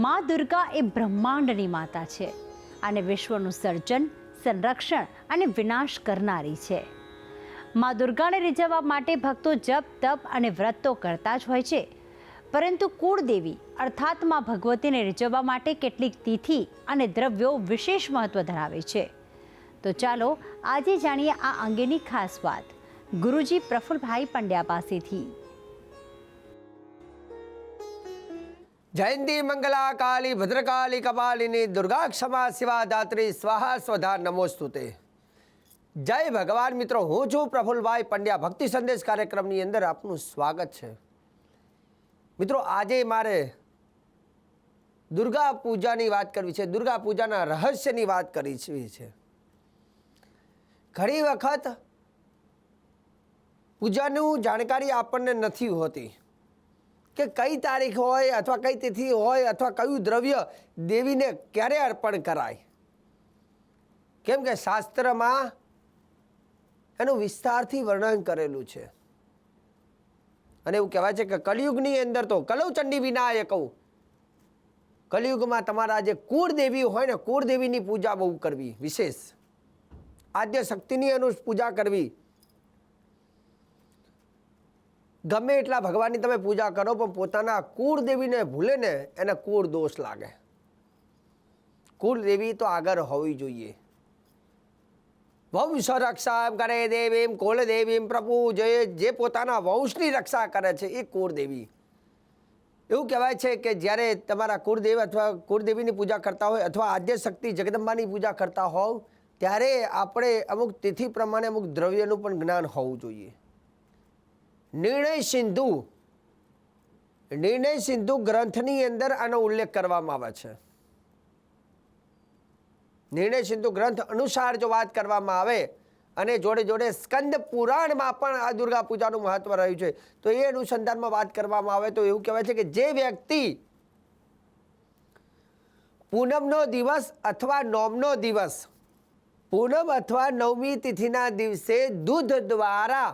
મા દુર્ગા એ બ્રહ્માંડની માતા છે અને વિશ્વનું સર્જન, સંરક્ષણ અને વિનાશ કરનારી છે. મા દુર્ગાને રીઝવવા માટે ભક્તો જપ, તપ અને વ્રત તો કરતા જ હોય છે, પરંતુ કુળદેવી અર્થાત મા ભગવતીને રીઝવવા માટે કેટલીક તિથિ અને દ્રવ્યો વિશેષ મહત્વ ધરાવે છે. તો ચાલો આજે જાણીએ આ અંગેની ખાસ વાત ગુરુજી પ્રફુલભાઈ પંડ્યા પાસેથી. જયંતી મંગલા કાલી ભદ્રકાલી કપાલિની દુર્ગા ક્ષમા શિવા દાત્રી સ્વાહા સ્વધા નમોસ્તુતે. જય ભગવાન મિત્રો, હું છું પ્રફુલભાઈ પંડ્યા. ભક્તિ સંદેશ કાર્યક્રમની અંદર આપનું સ્વાગત છે. મિત્રો, આજે મારે દુર્ગા પૂજાની વાત કરવી છે, દુર્ગા પૂજાના રહસ્યની વાત કરવી છે. ઘણી વખત પૂજાનું જાણકારી આપણને નથી હોતી કે કઈ તારીખ હોય અથવા કઈ તિથિ હોય અથવા કયું દ્રવ્ય દેવીને ક્યારે અર્પણ કરાય. કેમ કે શાસ્ત્રમાં એનું વિસ્તારથી વર્ણન કરેલું છે અને એવું કહેવાય છે કે કલિયુગની અંદર તો કલૌ ચંડી વિનાયક, કલિયુગમાં તમારા જે કુળદેવી હોય ને, કુળદેવીની પૂજા બહુ કરવી, વિશેષ આદ્ય શક્તિની એનું પૂજા કરવી. ગમે એટલા ભગવાનની તમે પૂજા કરો પણ પોતાના કુળદેવીને ભૂલે ને એને કુળ દોષ લાગે. કુળદેવી તો આગળ હોવી જોઈએ. વંશ રક્ષા કરે દેવીમ કુલ દેવીમ પ્રભુ, જે પોતાના વંશની રક્ષા કરે છે એ કુળદેવી. એવું કહેવાય છે કે જ્યારે તમારા કુળદેવ અથવા કુળદેવીની પૂજા કરતા હોય અથવા આદ્ય શક્તિ જગદંબાની પૂજા કરતા હોવ ત્યારે આપણે અમુક તિથિ પ્રમાણે અમુક દ્રવ્યનું પણ જ્ઞાન હોવું જોઈએ. નિર્ણય સિંધુ ગ્રંથની અંદર આનો ઉલ્લેખ કરવામાં આવે છે. નિર્ણય સિંધુ ગ્રંથ અનુસાર જો વાત કરવામાં આવે અને જોડે જોડે સ્કંદ પુરાણમાં પણ આ દુર્ગા પૂજાનું મહત્વ રહ્યું છે, તો એ અનુસંધાનમાં વાત કરવામાં આવે તો એવું કહેવાય છે કે જે વ્યક્તિ પૂનમનો દિવસ અથવા નોમનો દિવસ, પૂનમ અથવા નવમી તિથિના દિવસે દૂધ દ્વારા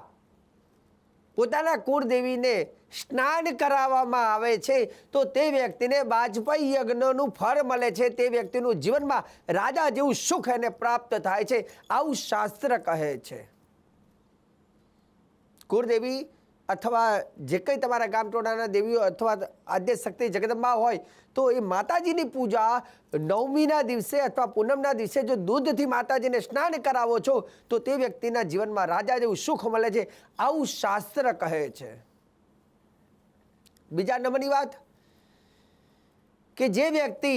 પોતાના કુળદેવીને સ્નાન કરાવવામાં આવે છે તો તે વ્યક્તિને વાજપેયી યજ્ઞનું ફળ મળે છે. તે વ્યક્તિનું જીવનમાં રાજા જેવું સુખ એને પ્રાપ્ત થાય છે, આવું શાસ્ત્ર કહે છે. કુળદેવી અથવા જે કંઈ તમારા ગામટોળાના દેવીઓ અથવા આદ્ય શક્તિ જગદંબા હોય તો એ માતાજીની પૂજા નવમીના દિવસે અથવા પૂનમના દિવસે જો દૂધથી માતાજીને સ્નાન કરાવો છો તો તે વ્યક્તિના જીવનમાં રાજા જેવું સુખ મળે છે, આવું શાસ્ત્ર કહે છે. બીજા નંબરની વાત કે જે વ્યક્તિ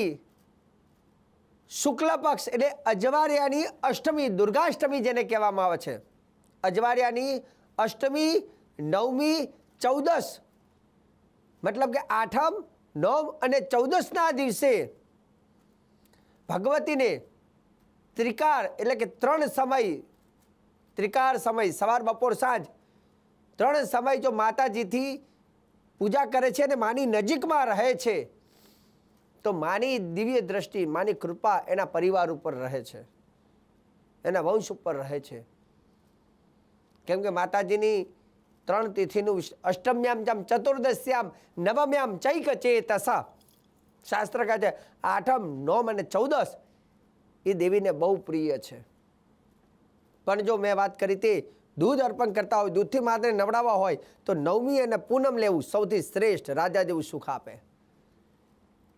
શુક્લ પક્ષ એટલે અજવાળિયાની અષ્ટમી, દુર્ગાષ્ટમી જેને કહેવામાં આવે છે, અજવાળિયાની અષ્ટમી, નવમી, ચૌદસ, મતલબ કે આઠમ, નોમ અને ચૌદસના દિવસે ભગવતીને ત્રિકાળ એટલે કે ત્રણ સમય, ત્રિકાળ સમય સવાર, બપોર, સાંજ, ત્રણ સમય જો માતાજીથી પૂજા કરે છે અને માની નજીકમાં રહે છે તો માની દિવ્ય દ્રષ્ટિ, માની કૃપા એના પરિવાર ઉપર રહે છે, એના વંશ ઉપર રહે છે. કેમ કે માતાજીની ત્રણ તિથિનું અષ્ટમ્યામ જમ ચતુર્દશ્યામ નવમ્યામ ચૈક ચેતસા, શાસ્ત્ર કહે છે આઠમ, નોમ અને ચૌદસ એ દેવીને બહુ પ્રિય છે. પણ જો મેં વાત કરી તે દૂધ અર્પણ કરતા હોય, દૂધથી માત્ર નવડાવવા હોય તો નવમી અને પૂનમ લેવું સૌથી શ્રેષ્ઠ, રાજા જેવું સુખ આપે.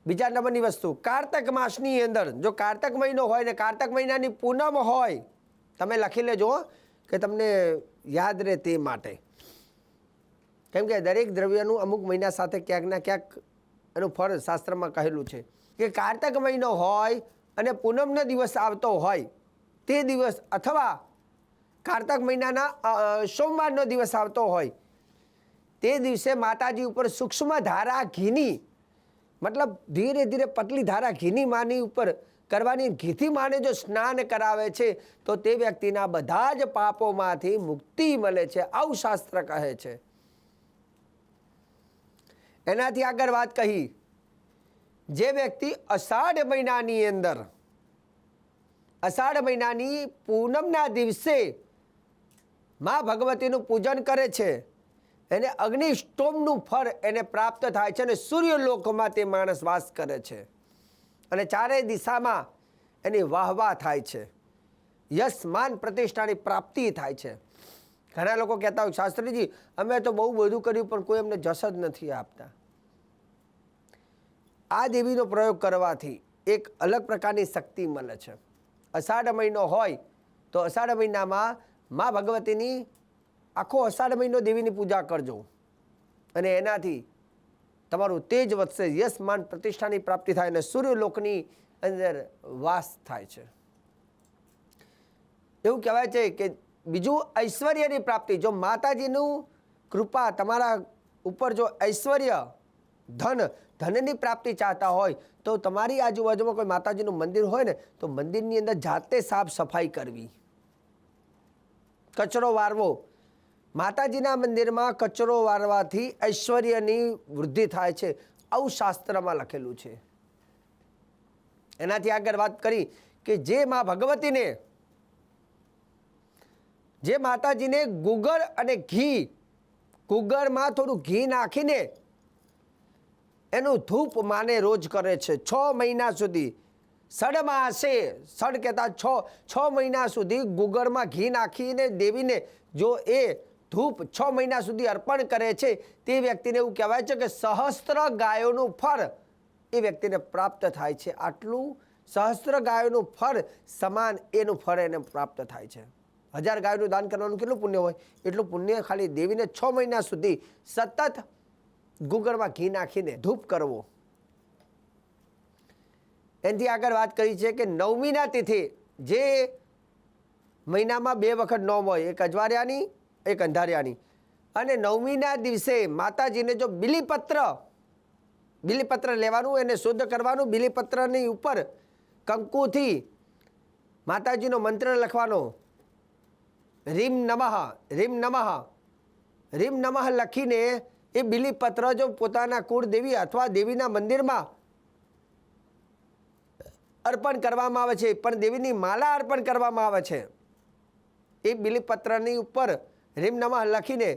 બીજા નંબરની વસ્તુ, કારતક માસની અંદર જો કારતક મહિનો હોય ને કારતક મહિનાની પૂનમ હોય, તમે લખી લેજો કે તમને યાદ રહે તે માટે. કેમ કે દરેક દ્રવ્યનું અમુક મહિના સાથે ક્યાંક ના ક્યાંક એનું ફળ શાસ્ત્રમાં કહેલું છે કે કારતક મહિનો હોય અને પૂનમનો દિવસ આવતો હોય તે દિવસ અથવા કારતક મહિનાના સોમવારનો દિવસ આવતો હોય તે દિવસે માતાજી ઉપર સૂક્ષ્મ ધારા ઘીની, મતલબ ધીરે ધીરે પતલી ધારા ઘીની માની ઉપર કરવાની, ઘીથી માને જો સ્નાન કરાવે છે તો તે વ્યક્તિના બધા જ પાપોમાંથી મુક્તિ મળે છે, આવું શાસ્ત્ર કહે છે. એનાથી આગળ વાત કહી, જે વ્યક્તિ અષાઢ મહિનાની અંદર, અષાઢ મહિનાની પૂનમના દિવસે મા ભગવતીનું પૂજન કરે છે એને અગ્નિષ્ટોમનું ફળ એને પ્રાપ્ત થાય છે અને સૂર્યલોકમાં તે માણસ વાસ કરે છે અને ચારેય દિશામાં એની વાહવાહ થાય છે, યશ માન પ્રતિષ્ઠાની પ્રાપ્તિ થાય છે. ઘણા લોકો કહેતા હોય, શાસ્ત્રીજી અમે તો બહુ બધું કર્યું પણ કોઈ અમને જશ જ નથી આપતા. આ દેવીનો પ્રયોગ કરવાથી એક અલગ પ્રકારની શક્તિ મળે છે. અષાઢ મહિનો હોય તો અષાઢ મહિનામાં મા ભગવતીની આખો અષાઢ મહિનો દેવીની પૂજા કરજો અને એનાથી તમારું તેજ વધશે, યશ માન પ્રતિષ્ઠાની પ્રાપ્તિ થાય અને સૂર્યલોકની અંદર વાસ થાય છે. એવું કહેવાય છે કે બીજું ઐશ્વર્યની પ્રાપ્તિ, જો માતાજીનું કૃપા તમારા ઉપર, જો ઐશ્વર્ય ધનની પ્રાપ્તિ ચાહતા હોય તો તમારી આજુબાજુમાં કોઈ માતાજીનું મંદિર હોય ને તો મંદિરની અંદર જાતે સાફ સફાઈ કરવી, કચરો વારવો. માતાજીના મંદિરમાં કચરો વારવાથી ઐશ્વર્યની વૃદ્ધિ થાય છે, આવું શાસ્ત્રમાં લખેલું છે. એનાથી આગળ વાત કરી કે જે મા ભગવતીને, જે માતાજીને ગુગળ અને ઘી, ગુગળમાં થોડું ઘી નાખીને એનું ધૂપ માને રોજ કરે છે 6 મહિના સુધી. સડમાસે, સડ કહેતા 6 મહિના સુધી ગુગળમાં ઘી નાખીને દેવીને જો એ ધૂપ 6 મહિના સુધી અર્પણ કરે છે તે વ્યક્તિને એવું કહેવાય છે કે સહસ્ત્ર ગાયોનું ફળ એ વ્યક્તિને પ્રાપ્ત થાય છે. આટલું સહસ્ત્ર ગાયોનું ફળ સમાન એનું ફળ એને પ્રાપ્ત થાય છે. 1000 ગાયોનું દાન કરવાનું કેટલું પુણ્ય હોય, એટલું પુણ્ય ખાલી દેવીને 6 મહિના સુધી સતત ગુગળમાં ઘી નાખીને ધૂપ કરવો. એનાથી આગળ વાત કરી છે કે નવમીના તિથિ, જે મહિનામાં 2 વખત નોમ હોય, એક અજવાળિયાની એક અંધારિયાની, અને નવમીના દિવસે માતાજીને જો બિલીપત્ર લેવાનું, એને શુદ્ધ કરવાનું, બિલીપત્રની ઉપર કંકુથી માતાજીનો મંત્ર લખવાનો, રીમ નમઃ રીમ નમઃ રીમ નમઃ લખીને એ બિલીપત્ર જો પોતાના કુળદેવી અથવા દેવીના મંદિરમાં અર્પણ કરવામાં આવે છે, પણ દેવીની માલા અર્પણ કરવામાં આવે છે. એ બિલીપત્રની ઉપર રીમ નમઃ લખીને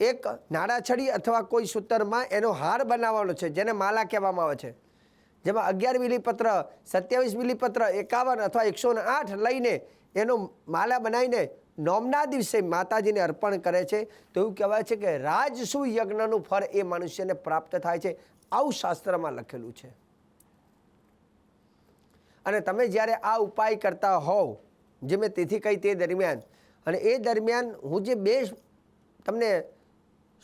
એક નાળાછડી અથવા કોઈ સૂતરમાં એનો હાર બનાવવાનો છે, જેને માલા કહેવામાં આવે છે. જેમાં 11 બિલીપત્ર, 27 બિલીપત્ર, 51 અથવા 108 લઈને એનો માલા બનાવીને નોમના દિવસે માતાજીને અર્પણ કરે છે. તો એવું કહેવાય છે કે રાજસુ યજ્ઞનું ફળ એ મનુષ્યને પ્રાપ્ત થાય છે, આવું શાસ્ત્રમાં લખેલું છે. અને તમે જ્યારે આ ઉપાય કરતા હોવ, જે મેં તેથી કહી તે દરમિયાન, અને એ દરમિયાન હું જે 2 તમને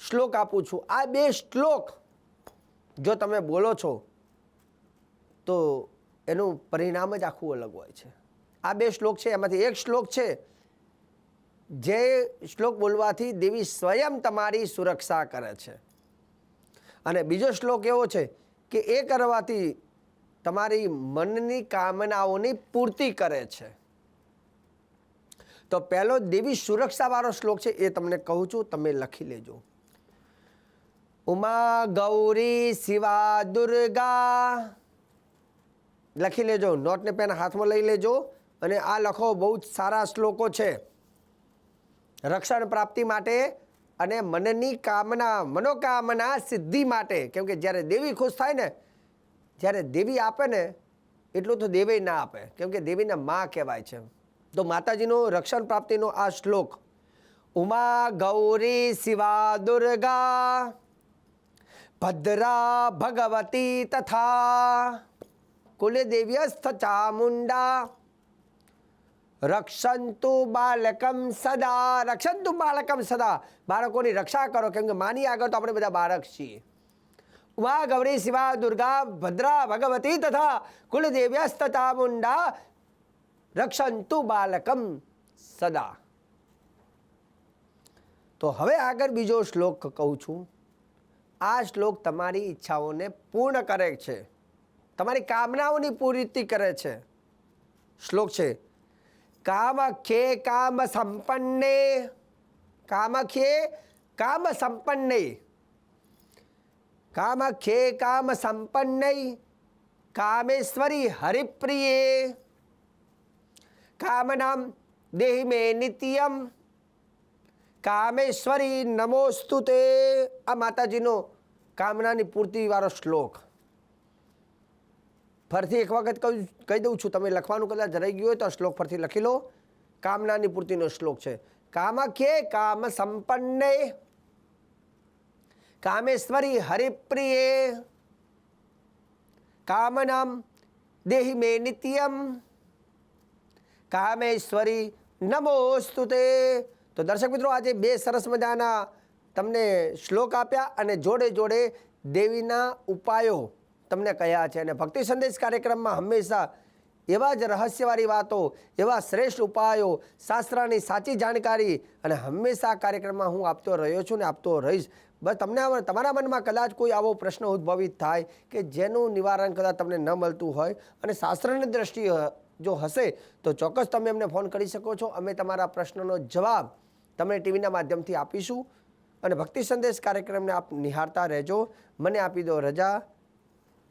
શ્લોક આપું છું, આ 2 શ્લોક જો તમે બોલો છો તો એનું પરિણામ જ આખું અલગ હોય છે. આ 2 શ્લોક છે, એમાંથી એક શ્લોક છે જે શ્લોક બોલવાથી દેવી સ્વયં તમારી સુરક્ષા કરે છે, અને બીજો શ્લોક એવો છે કે એ કરવાથી તમારી મનની કામનાઓની પૂર્તિ કરે છે. તો પહેલો દેવી સુરક્ષાવાળો શ્લોક છે એ તમને કહું છું, તમે લખી લેજો. ઉમા ગૌરી શિવા દુર્ગા, લખી લેજો, નોટને પેન હાથમાં લઈ લેજો અને આ લખો. બહુ જ સારા શ્લોકો છે રક્ષણ પ્રાપ્તિ માટે અને મનની કામના, મનોકામના સિદ્ધિ માટે. કેમ કે જ્યારે દેવી ખુશ થાય ને, જ્યારે દેવી આપે ને એટલું તો દેવી ના આપે, કેમ કે દેવીને માં કહેવાય છે. તો માતાજીનો રક્ષણ પ્રાપ્તિનો આ શ્લોક, ઉમા ગૌરી શિવા દુર્ગા ભદ્રા ભગવતી તથા કુલદેવ્યસ્થ ચામુંડા રક્ષંતુ બાલકમ સદા. રક્ષંતુ બાલકમ સદા, બાળકોની રક્ષા કરો, કેમ કે માની આગળ તો આપણે બધા બાળક છીએ. ઉમા ગૌરી શિવા દુર્ગા ભદ્રા ભગવતી તથા કુલદેવ્યસ્થ ચામુંડા રક્ષંતુ બાલકમ સદા. તો હવે આગળ બીજો શ્લોક કહું છું. આ શ્લોક તમારી ઈચ્છાઓને પૂર્ણ કરે છે, તમારી કામનાઓની પૂર્તિ કરે છે. શ્લોક છે કામખ્યે કામ સંપન્ને, કામખ્યે કામ સંપન્ને, કામખ્યે કામ સંપન્ને કામેશ્વરી હરિપ્રિયે કામનામ દેહી મે નિત્યમ કામેશ્વરી નમોસ્તુ તે, આ માતાજીનો કામનાની પૂર્તિવાળો શ્લોક. ફરીથી એક વખત કહી દઉં છું, તમે લખવાનું કદાચ રહી ગયું હોય તો શ્લોક ફરીથી લખી લો. કામનાની પૂર્તિનો શ્લોક છે. કામાખ્યે કામ સંપન્ને કામેશ્વરી હરિપ્રિયે કામનામ દેહી મે નિત્યમ કામેશ્વરી નમોસ્તુતે. તો દર્શક મિત્રો, આજે બે સરસ મજાના તમને શ્લોક આપ્યા અને જોડે જોડે દેવીના ઉપાયો તમને કહ્યા છે. અને ભક્તિ સંદેશ કાર્યક્રમમાં હંમેશા એવા જ રહસ્યવાળી વાતો, એવા શ્રેષ્ઠ ઉપાયો, શાસ્ત્રની સાચી જાણકારી અને હંમેશા આ કાર્યક્રમમાં હું આપતો રહ્યો છું ને આપતો રહીશ. બસ તમને તમારા મનમાં કદાચ કોઈ આવો પ્રશ્ન ઉદ્ભવિત થાય કે જેનું નિવારણ કદાચ તમને ન મળતું હોય અને શાસ્ત્રની દ્રષ્ટિએ જો હશે તો ચોક્કસ તમે અમને ફોન કરી શકો છો. અમે તમારા પ્રશ્નનો જવાબ તમને ટીવીના માધ્યમથી આપીશું. અને ભક્તિ સંદેશ કાર્યક્રમને આપ નિહાળતા રહેજો. મને આપી દો રજા.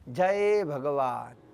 જય ભગવાન.